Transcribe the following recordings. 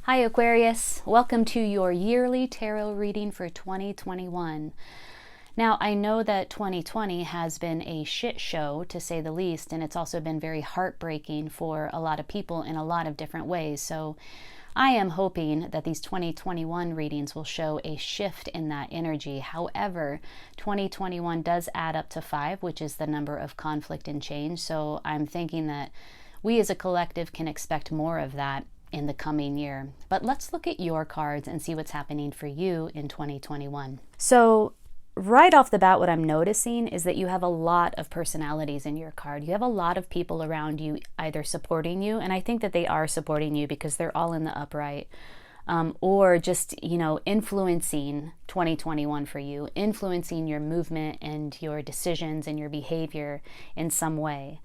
Hi Aquarius, welcome to your yearly tarot reading for 2021. Now, I know that 2020 has been a shit show, to say the least, and it's also been very heartbreaking for a lot of people in a lot of different ways. So I am hoping that these 2021 readings will show a shift in that energy. However, 2021 does add up to 5, which is the number of conflict and change. So I'm thinking that we as a collective can expect more of that in the coming year. But let's look at your cards and see what's happening for you in 2021. So right off the bat, what I'm noticing is that you have a lot of personalities in your card. You have a lot of people around you either supporting you, and I think that they are supporting you because they're all in the upright, or just, influencing 2021 for you, influencing your movement and your decisions and your behavior in some way.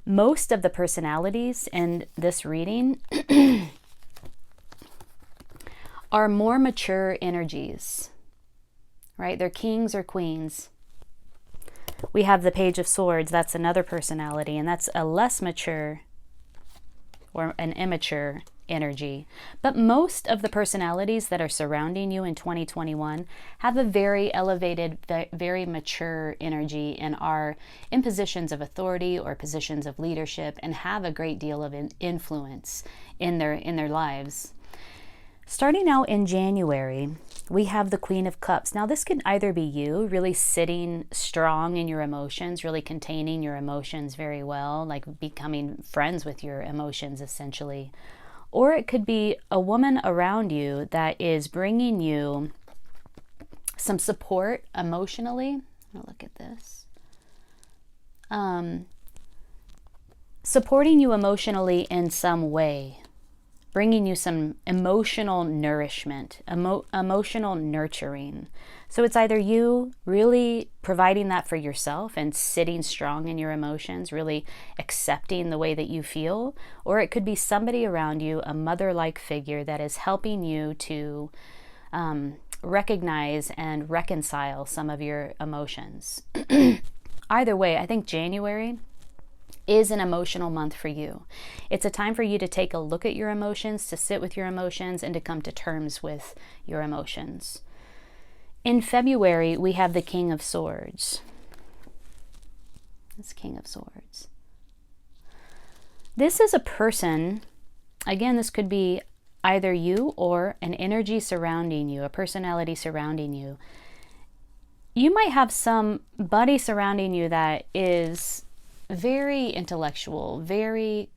Most of the personalities in this reading are more mature energies, right? They're kings or queens. We have the Page of Swords. That's another personality, and that's a less mature or an immature energy. But most of the personalities that are surrounding you in 2021 have a very elevated, very mature energy and are in positions of authority or positions of leadership and have a great deal of influence in their lives. Starting out in January, we have the Queen of Cups. Now, this could either be you really sitting strong in your emotions, really containing your emotions very well, like becoming friends with your emotions, essentially. Or it could be a woman around you that is bringing you some support emotionally. I'll look at this. Supporting you emotionally in some way. Bringing you some emotional nourishment, emotional nurturing. So it's either you really providing that for yourself and sitting strong in your emotions, really accepting the way that you feel, or it could be somebody around you, a mother-like figure that is helping you to recognize and reconcile some of your emotions. Either way, I think January is an emotional month for you. It's a time for you to take a look at your emotions, to sit with your emotions, and to come to terms with your emotions. In February, we have the King of Swords. This King of Swords. This is a person, again, this could be either you or an energy surrounding you, a personality surrounding you. You might have somebody surrounding you that is very intellectual, very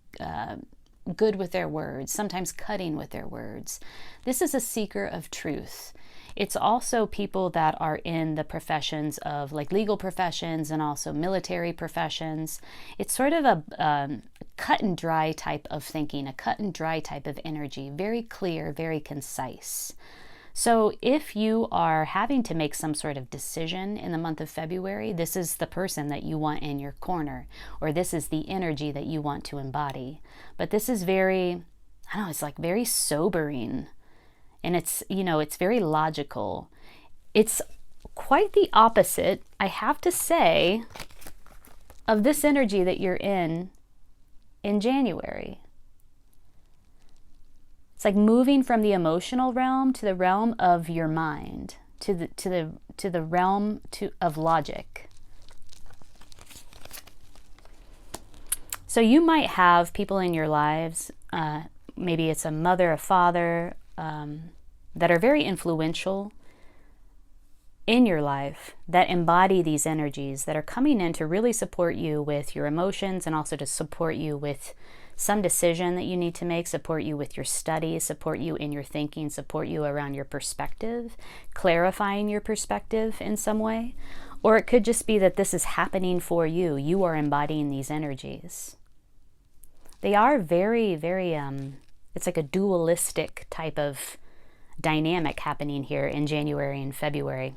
good with their words, sometimes cutting with their words. This is a seeker of truth. It's also people that are in the professions of like legal professions and also military professions. It's sort of a cut and dry type of thinking, a cut and dry type of energy, very clear, very concise. So if you are having to make some sort of decision in the month of February, this is the person that you want in your corner, or this is the energy that you want to embody. But this is very, it's like very sobering. And it's very logical. It's quite the opposite, I have to say, of this energy that you're in January. It's like moving from the emotional realm to the realm of your mind, to the realm of logic. So you might have people in your lives, maybe it's a mother, a father, that are very influential in your life, that embody these energies, that are coming in to really support you with your emotions and also to support you with some decision that you need to make, support you with your studies, support you in your thinking, support you around your perspective, clarifying your perspective in some way. Or it could just be that this is happening for you. You are embodying these energies. They are very, very, it's like a dualistic type of dynamic happening here in January and February.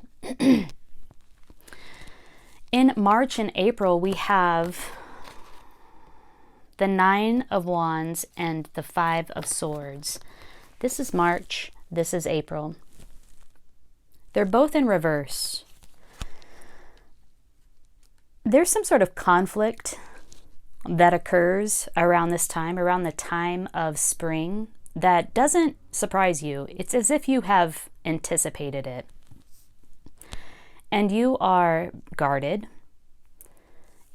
In March and April, we have the 9 of Wands and the 5 of Swords. This is March, this is April. They're both in reverse. There's some sort of conflict that occurs around this time, around the time of spring, that doesn't surprise you. It's as if you have anticipated it. And you are guarded.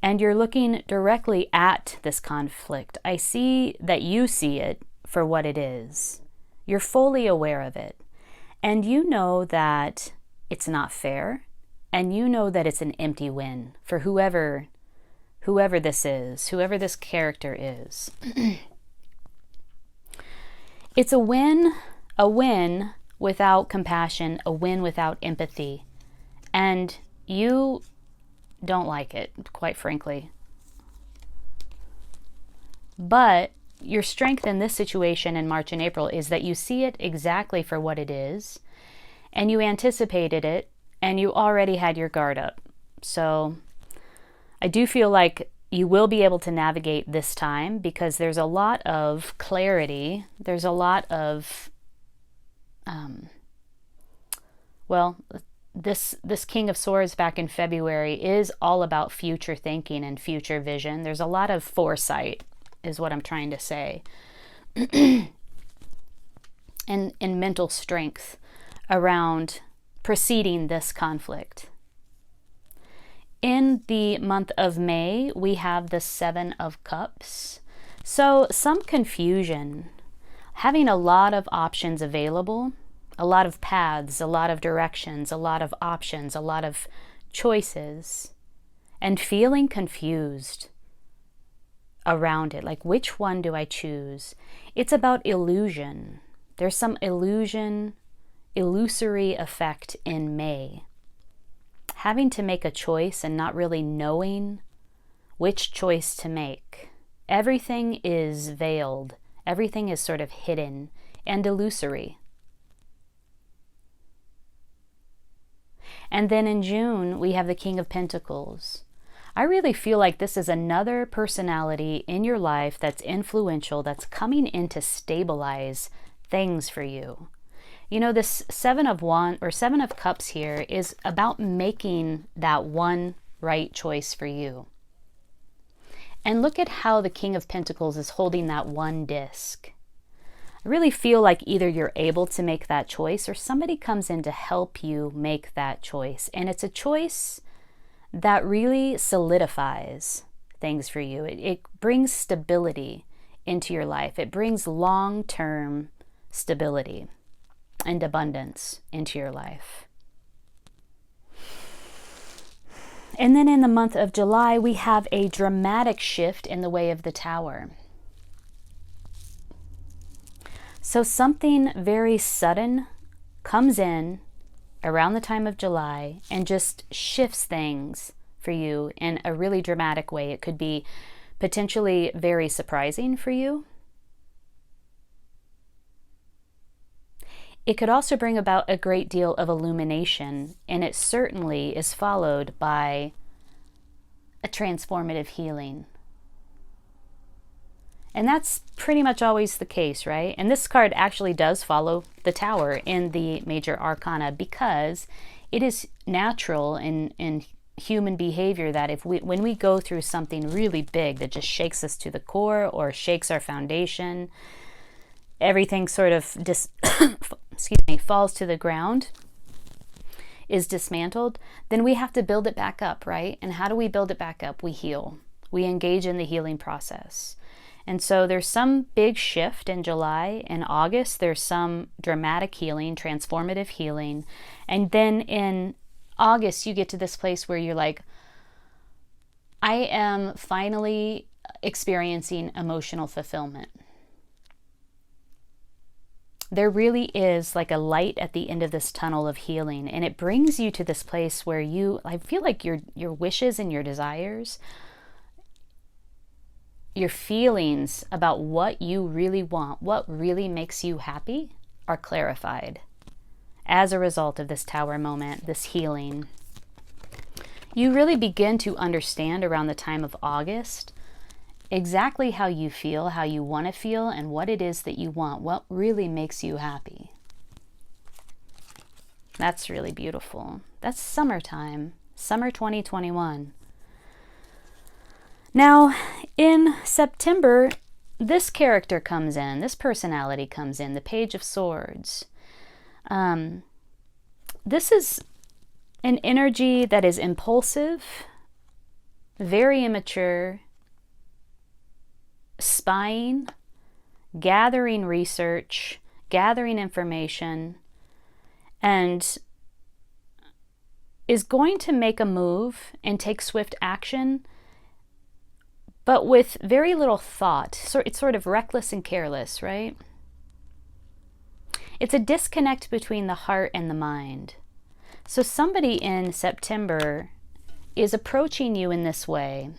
And you're looking directly at this conflict. I see that you see it for what it is. You're fully aware of it. And you know that it's not fair. And you know that it's an empty win for whoever this is, whoever this character is. It's a win without compassion, a win without empathy. And you don't like it, quite frankly. But your strength in this situation in March and April is that you see it exactly for what it is, and you anticipated it, and you already had your guard up. So I do feel like you will be able to navigate this time because there's a lot of clarity. There's a lot of, this King of Swords back in February is all about future thinking and future vision. There's a lot of foresight, is what I'm trying to say. and mental strength around preceding this conflict. In the month of May, we have the Seven of Cups. So some confusion, having a lot of options available, a lot of paths, a lot of directions, a lot of options, a lot of choices, and feeling confused around it. Like, which one do I choose? It's about illusion. There's some illusory effect in May. Having to make a choice and not really knowing which choice to make. Everything is veiled. Everything is sort of hidden and illusory. And then in June, we have the King of Pentacles. I really feel like this is another personality in your life that's influential, that's coming in to stabilize things for you. You know, this Seven of Cups here is about making that one right choice for you. And look at how the King of Pentacles is holding that one disc. I really feel like either you're able to make that choice or somebody comes in to help you make that choice. And it's a choice that really solidifies things for you. It brings stability into your life. It brings long-term stability and abundance into your life. And then in the month of July, we have a dramatic shift in the way of the Tower. So something very sudden comes in around the time of July and just shifts things for you in a really dramatic way. It could be potentially very surprising for you. It could also bring about a great deal of illumination, and it certainly is followed by a transformative healing. And that's pretty much always the case, right? And this card actually does follow the Tower in the major arcana because it is natural in human behavior that when we go through something really big that just shakes us to the core or shakes our foundation, everything sort of falls to the ground, is dismantled, then we have to build it back up, right? And how do we build it back up? We heal. We engage in the healing process. And so there's some big shift in July. In August, there's some dramatic healing, transformative healing. And then in August, you get to this place where you're like, I am finally experiencing emotional fulfillment. There really is like a light at the end of this tunnel of healing, and it brings you to this place where I feel like your wishes and your desires, your feelings about what you really want, what really makes you happy, are clarified as a result of this Tower moment, this healing. You really begin to understand around the time of August exactly how you feel, how you want to feel, and what it is that you want, what really makes you happy. That's really beautiful. That's summertime, summer 2021. Now, in September, this character comes in, this personality comes in, the Page of Swords. This is an energy that is impulsive, very immature, spying, gathering research, gathering information, and is going to make a move and take swift action, but with very little thought. So it's sort of reckless and careless, right? It's a disconnect between the heart and the mind. So somebody in September is approaching you in this way.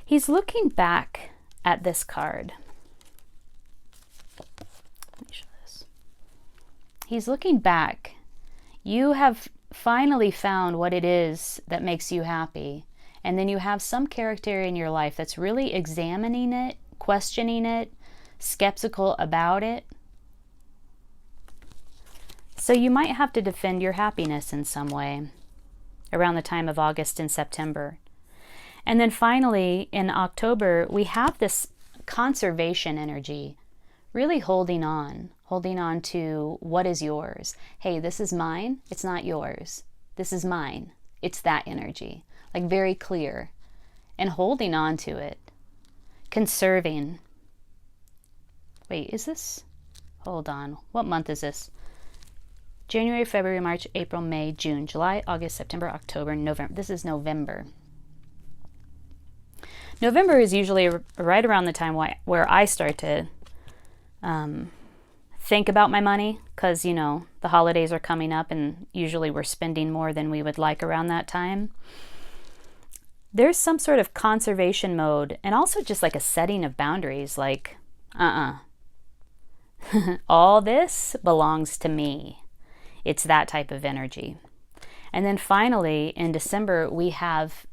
He's looking back at this card. Let me show this. He's looking back. You have finally found what it is that makes you happy. And then you have some character in your life that's really examining it, questioning it, skeptical about it. So you might have to defend your happiness in some way around the time of August and September. And then finally, in October, we have this conservation energy, really holding on to what is yours. Hey, this is mine. It's not yours. This is mine. It's that energy, like very clear, and holding on to it, conserving. Wait, is this? Hold on. What month is this? January, February, March, April, May, June, July, August, September, October, November. This is November. November is usually right around the time where I start to think about my money, because, you know, the holidays are coming up and usually we're spending more than we would like around that time. There's some sort of conservation mode, and also just like a setting of boundaries, like, all this belongs to me. It's that type of energy. And then finally, in December, we have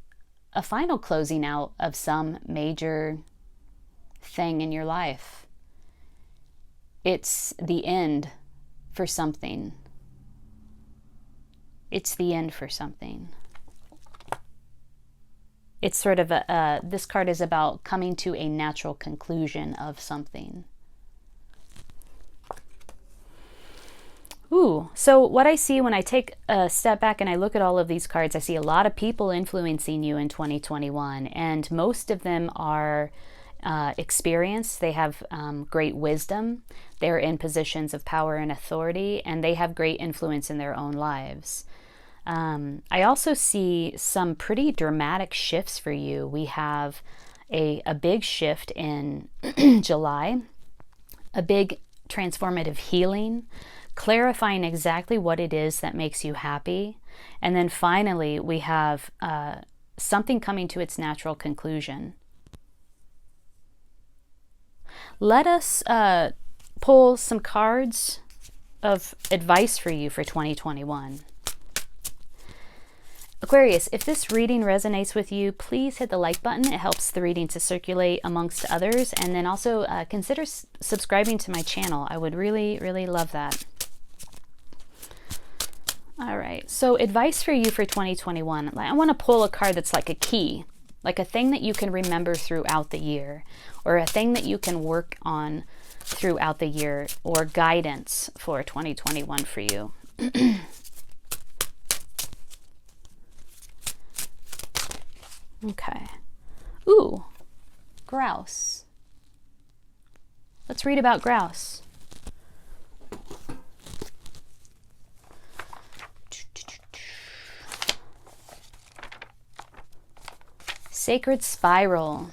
a final closing out of some major thing in your life. It's the end for something. It's the end for something. It's sort of this card is about coming to a natural conclusion of something. Ooh, so what I see when I take a step back and I look at all of these cards, I see a lot of people influencing you in 2021, and most of them are experienced. They have great wisdom. They're in positions of power and authority, and they have great influence in their own lives. I also see some pretty dramatic shifts for you. We have a big shift in July, a big transformative healing, clarifying exactly what it is that makes you happy. And then finally, we have something coming to its natural conclusion. Let us pull some cards of advice for you for 2021. Aquarius, if this reading resonates with you, please hit the like button. It helps the reading to circulate amongst others. And then also consider subscribing to my channel. I would really, really love that. All right, so advice for you for 2021. I want to pull a card that's like a key, like a thing that you can remember throughout the year, or a thing that you can work on throughout the year, or guidance for 2021 for you. Okay. Ooh, grouse. Let's read about grouse. Sacred Spiral.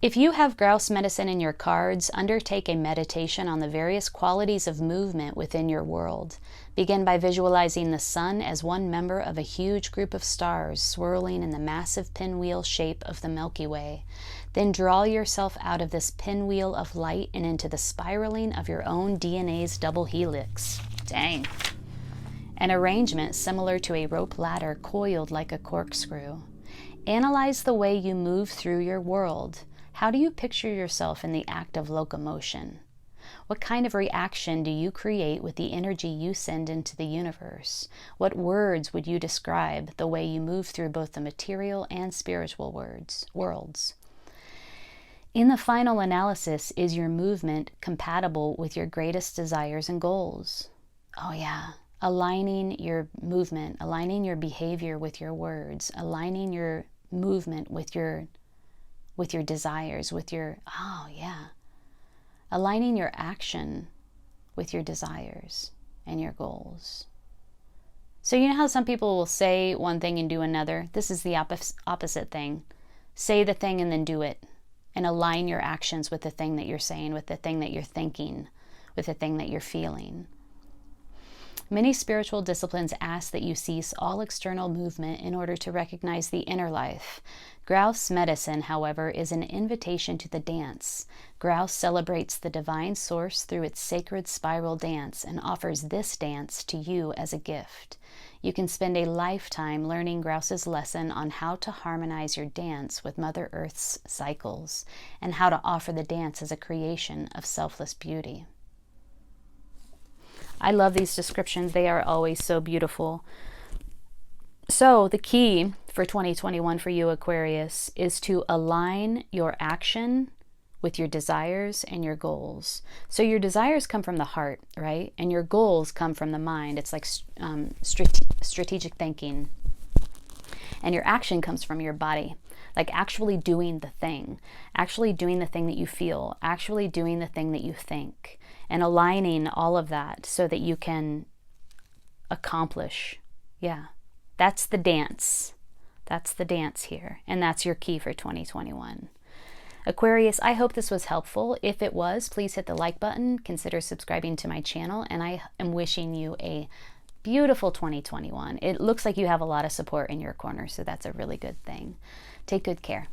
If you have grouse medicine in your cards, undertake a meditation on the various qualities of movement within your world. Begin by visualizing the sun as one member of a huge group of stars swirling in the massive pinwheel shape of the Milky Way. Then draw yourself out of this pinwheel of light and into the spiraling of your own DNA's double helix. Dang. An arrangement similar to a rope ladder coiled like a corkscrew. Analyze the way you move through your world. How do you picture yourself in the act of locomotion? What kind of reaction do you create with the energy you send into the universe? What words would you describe the way you move through both the material and spiritual worlds? In the final analysis, is your movement compatible with your greatest desires and goals? Oh yeah, aligning your movement, aligning your behavior with your words, aligning your movement with your desires, aligning your action with your desires and your goals. So you know how some people will say one thing and do another? This is the opposite thing. Say the thing and then do it. And align your actions with the thing that you're saying, with the thing that you're thinking, with the thing that you're feeling. Many spiritual disciplines ask that you cease all external movement in order to recognize the inner life. Grouse medicine, however, is an invitation to the dance. Grouse celebrates the divine source through its sacred spiral dance and offers this dance to you as a gift. You can spend a lifetime learning Grouse's lesson on how to harmonize your dance with Mother Earth's cycles and how to offer the dance as a creation of selfless beauty. I love these descriptions. They are always so beautiful. So the key for 2021 for you, Aquarius, is to align your action with your desires and your goals. So your desires come from the heart, right? And your goals come from the mind. It's like strategic thinking. And your action comes from your body, like actually doing the thing that you feel, actually doing the thing that you think, and aligning all of that so that you can accomplish. Yeah, that's the dance. That's the dance here. And that's your key for 2021. Aquarius, I hope this was helpful. If it was, please hit the like button, consider subscribing to my channel, and I am wishing you a beautiful 2021. It looks like you have a lot of support in your corner, so that's a really good thing. Take good care.